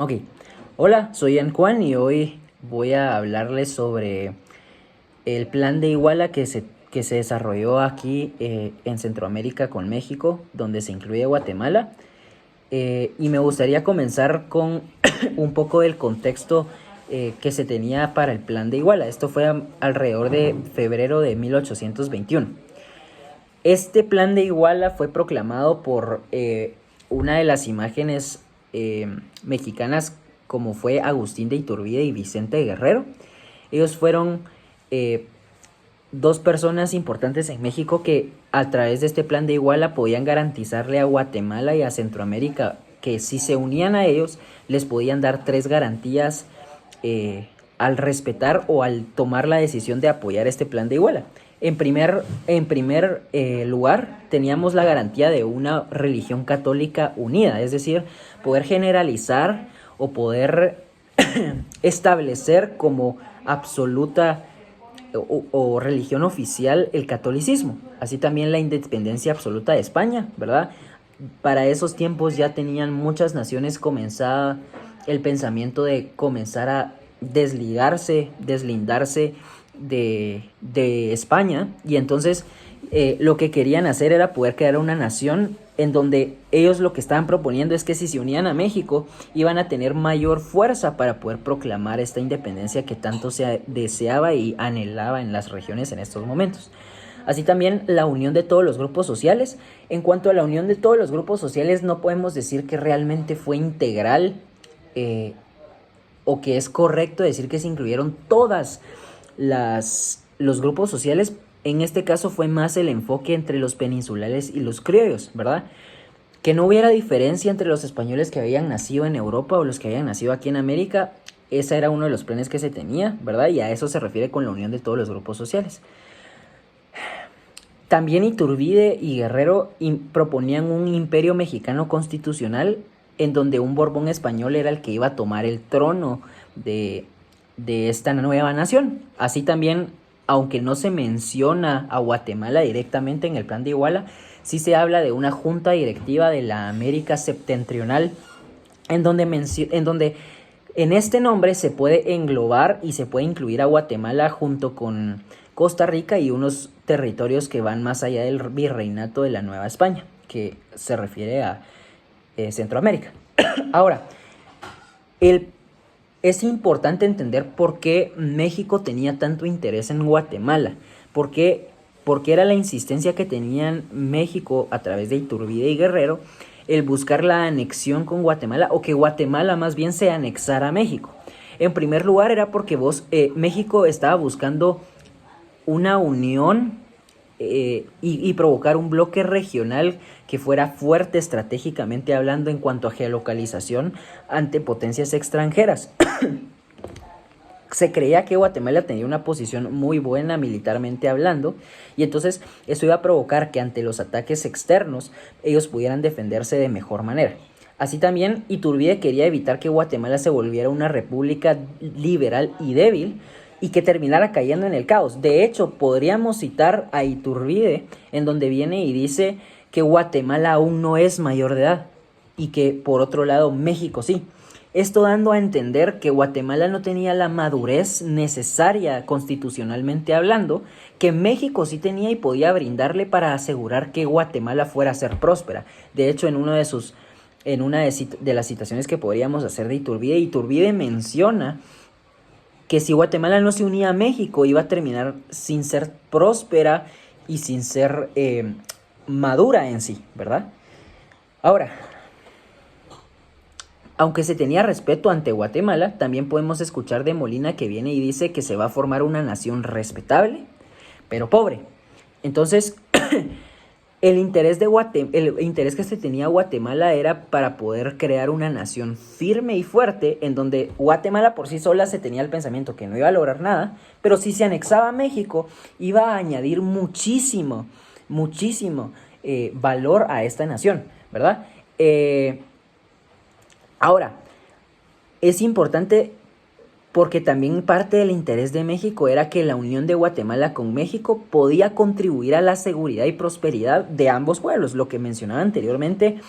Ok, hola, soy Ian Juan y hoy voy a hablarles sobre el plan de Iguala que se desarrolló aquí en Centroamérica con México, donde se incluye Guatemala. Y me gustaría comenzar con un poco del contexto que se tenía para el plan de Iguala. Esto fue alrededor de febrero de 1821. Este plan de Iguala fue proclamado por una de las imágenes mexicanas, como fue Agustín de Iturbide y Vicente Guerrero. Ellos fueron eh, dos personas importantes en México que a través de este plan de Iguala podían garantizarle a Guatemala y a Centroamérica que si se unían a ellos les podían dar tres garantías al respetar o al tomar la decisión de apoyar este plan de Iguala. En primer lugar, teníamos la garantía de una religión católica unida, es decir, poder generalizar o poder establecer como absoluta o religión oficial el catolicismo, así también la independencia absoluta de España, ¿verdad? Para esos tiempos ya tenían muchas naciones comenzado el pensamiento de comenzar a deslindarse de España, y entonces lo que querían hacer era poder crear una nación en donde ellos lo que estaban proponiendo es que si se unían a México iban a tener mayor fuerza para poder proclamar esta independencia que tanto se deseaba y anhelaba en las regiones en estos momentos. Así también la unión de todos los grupos sociales. En cuanto a la unión de todos los grupos sociales, no podemos decir que realmente fue integral eh, o que es correcto decir que se incluyeron todas los grupos sociales. En este caso fue más el enfoque entre los peninsulares y los criollos, ¿verdad? Que no hubiera diferencia entre los españoles que habían nacido en Europa o los que habían nacido aquí en América. Ese era uno de los planes que se tenía, ¿verdad? Y a eso se refiere con la unión de todos los grupos sociales. También Iturbide y Guerrero proponían un imperio mexicano constitucional en donde un Borbón español era el que iba a tomar el trono de esta nueva nación. Así también, aunque no se menciona a Guatemala directamente en el plan de Iguala, sí se habla de una junta directiva de la América Septentrional en donde en este nombre se puede englobar y se puede incluir a Guatemala junto con Costa Rica y unos territorios que van más allá del virreinato de la Nueva España, que se refiere a Centroamérica. Ahora, el, es importante entender por qué México tenía tanto interés en Guatemala, porque era la insistencia que tenían México a través de Iturbide y Guerrero el buscar la anexión con Guatemala, o que Guatemala más bien se anexara a México. En primer lugar era porque México estaba buscando una unión y provocar un bloque regional que fuera fuerte estratégicamente hablando en cuanto a geolocalización ante potencias extranjeras. Se creía que Guatemala tenía una posición muy buena militarmente hablando, y entonces eso iba a provocar que ante los ataques externos ellos pudieran defenderse de mejor manera. Así también Iturbide quería evitar que Guatemala se volviera una república liberal y débil y que terminara cayendo en el caos. De hecho, podríamos citar a Iturbide en donde viene y dice que Guatemala aún no es mayor de edad y que por otro lado México sí. Esto dando a entender que Guatemala no tenía la madurez necesaria constitucionalmente hablando, que México sí tenía y podía brindarle para asegurar que Guatemala fuera a ser próspera. De hecho, en una de las citaciones que podríamos hacer de Iturbide menciona que si Guatemala no se unía a México iba a terminar sin ser próspera y sin ser madura en sí, ¿verdad? Ahora, aunque se tenía respeto ante Guatemala, también podemos escuchar de Molina que viene y dice que se va a formar una nación respetable, pero pobre. Entonces, el interés que se tenía Guatemala era para poder crear una nación firme y fuerte, en donde Guatemala por sí sola se tenía el pensamiento que no iba a lograr nada, pero si se anexaba a México, iba a añadir muchísimo, muchísimo valor a esta nación, ¿verdad? Ahora, es importante porque también parte del interés de México era que la unión de Guatemala con México podía contribuir a la seguridad y prosperidad de ambos pueblos, lo que mencionaba anteriormente,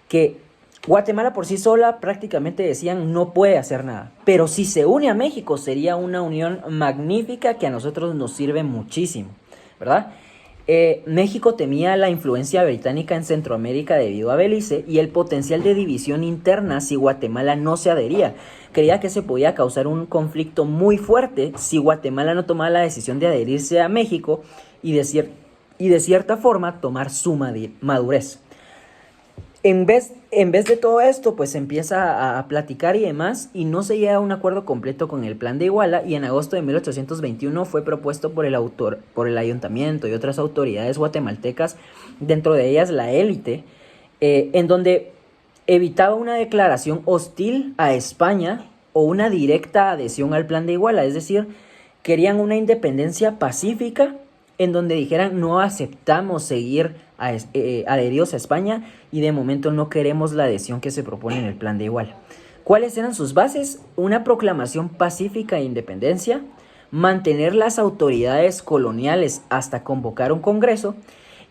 que Guatemala por sí sola prácticamente decían no puede hacer nada, pero si se une a México sería una unión magnífica que a nosotros nos sirve muchísimo, ¿verdad? México temía la influencia británica en Centroamérica debido a Belice y el potencial de división interna si Guatemala no se adhería. Creía que se podía causar un conflicto muy fuerte si Guatemala no tomaba la decisión de adherirse a México y de cierta forma tomar su madurez. En vez de todo esto, pues se empieza a platicar y demás, y no se llega a un acuerdo completo con el Plan de Iguala, y en agosto de 1821 fue propuesto por el ayuntamiento y otras autoridades guatemaltecas, dentro de ellas la élite, en donde evitaba una declaración hostil a España o una directa adhesión al Plan de Iguala, es decir, querían una independencia pacífica en donde dijeran no aceptamos seguir adheridos a España y de momento no queremos la adhesión que se propone en el Plan de Iguala. ¿Cuáles eran sus bases? Una proclamación pacífica de independencia, mantener las autoridades coloniales hasta convocar un congreso,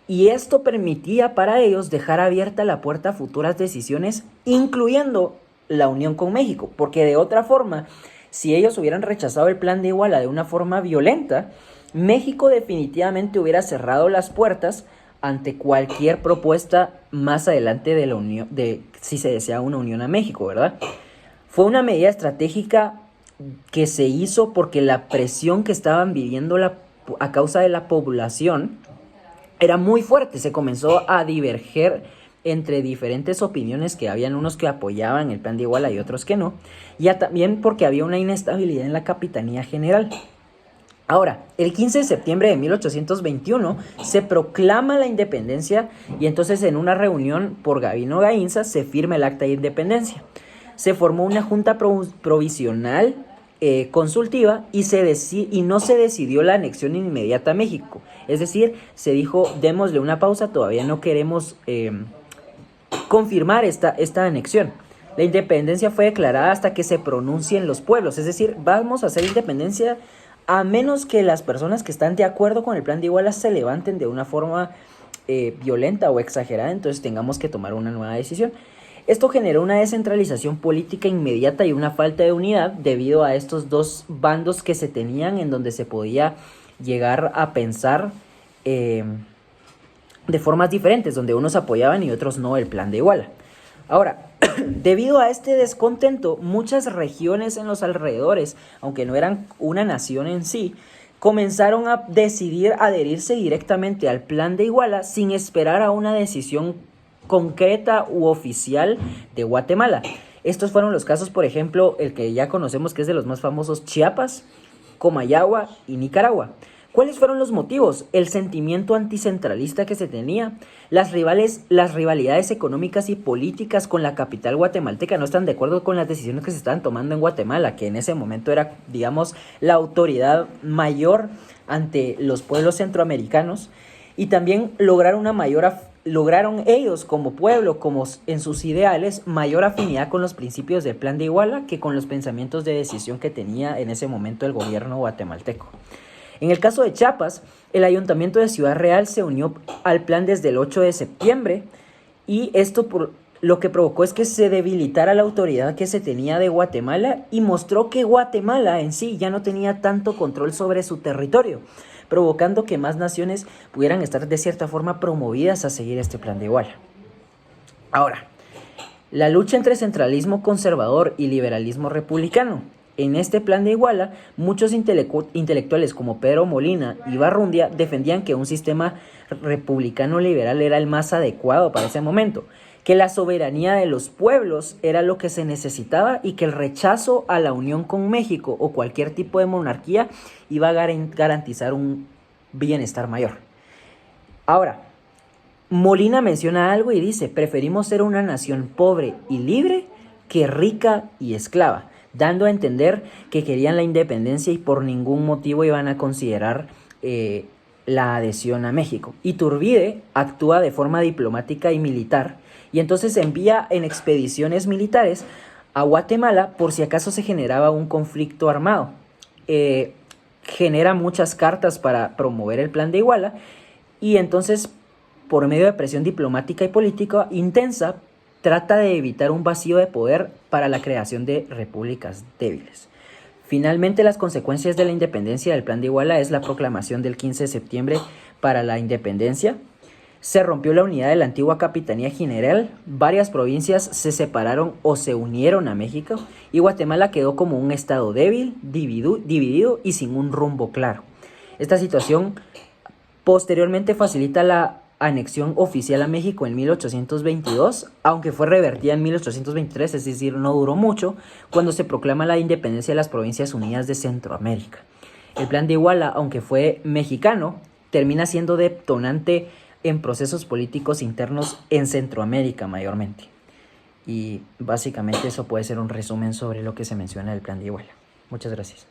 y esto permitía para ellos dejar abierta la puerta a futuras decisiones, incluyendo la unión con México, porque de otra forma, si ellos hubieran rechazado el Plan de Iguala de una forma violenta, México definitivamente hubiera cerrado las puertas ante cualquier propuesta más adelante de la unión, de si se desea una unión a México, ¿verdad? Fue una medida estratégica que se hizo porque la presión que estaban viviendo a causa de la población era muy fuerte. Se comenzó a diverger entre diferentes opiniones, que habían unos que apoyaban el Plan de Iguala y otros que no, y también porque había una inestabilidad en la Capitanía General. Ahora, el 15 de septiembre de 1821 se proclama la independencia y entonces en una reunión por Gabino Gainza se firma el acta de independencia. Se formó una junta provisional consultiva y no se decidió la anexión inmediata a México. Es decir, se dijo, démosle una pausa, todavía no queremos confirmar esta anexión. La independencia fue declarada hasta que se pronuncien los pueblos, es decir, vamos a hacer independencia a menos que las personas que están de acuerdo con el Plan de Iguala se levanten de una forma violenta o exagerada, entonces tengamos que tomar una nueva decisión. Esto generó una descentralización política inmediata y una falta de unidad debido a estos dos bandos que se tenían, en donde se podía llegar a pensar de formas diferentes, donde unos apoyaban y otros no el Plan de Iguala. Ahora, debido a este descontento, muchas regiones en los alrededores, aunque no eran una nación en sí, comenzaron a decidir adherirse directamente al Plan de Iguala sin esperar a una decisión concreta u oficial de Guatemala. Estos fueron los casos, por ejemplo, el que ya conocemos, que es de los más famosos: Chiapas, Comayagua y Nicaragua. ¿Cuáles fueron los motivos? El sentimiento anticentralista que se tenía, las rivalidades económicas y políticas con la capital guatemalteca. No están de acuerdo con las decisiones que se estaban tomando en Guatemala, que en ese momento era, digamos, la autoridad mayor ante los pueblos centroamericanos, y también lograron ellos como pueblo, como en sus ideales, mayor afinidad con los principios del Plan de Iguala que con los pensamientos de decisión que tenía en ese momento el gobierno guatemalteco. En el caso de Chiapas, el ayuntamiento de Ciudad Real se unió al plan desde el 8 de septiembre, y esto lo que provocó es que se debilitara la autoridad que se tenía de Guatemala y mostró que Guatemala en sí ya no tenía tanto control sobre su territorio, provocando que más naciones pudieran estar de cierta forma promovidas a seguir este Plan de Iguala. Ahora, la lucha entre centralismo conservador y liberalismo republicano. En este Plan de Iguala, muchos intelectuales como Pedro Molina y Barrundia defendían que un sistema republicano liberal era el más adecuado para ese momento, que la soberanía de los pueblos era lo que se necesitaba y que el rechazo a la unión con México o cualquier tipo de monarquía iba a garantizar un bienestar mayor. Ahora, Molina menciona algo y dice: preferimos ser una nación pobre y libre que rica y esclava, dando a entender que querían la independencia y por ningún motivo iban a considerar la adhesión a México. Iturbide actúa de forma diplomática y militar, y entonces envía en expediciones militares a Guatemala por si acaso se generaba un conflicto armado. Genera muchas cartas para promover el Plan de Iguala, y entonces, por medio de presión diplomática y política intensa, trata de evitar un vacío de poder para la creación de repúblicas débiles. Finalmente, las consecuencias de la independencia del Plan de Iguala es la proclamación del 15 de septiembre para la independencia. Se rompió la unidad de la antigua Capitanía General, varias provincias se separaron o se unieron a México y Guatemala quedó como un estado débil, dividido y sin un rumbo claro. Esta situación posteriormente facilita la anexión oficial a México en 1822, aunque fue revertida en 1823, es decir, no duró mucho, cuando se proclama la independencia de las Provincias Unidas de Centroamérica. El Plan de Iguala, aunque fue mexicano, termina siendo detonante en procesos políticos internos en Centroamérica mayormente. Y básicamente eso puede ser un resumen sobre lo que se menciona del Plan de Iguala. Muchas gracias.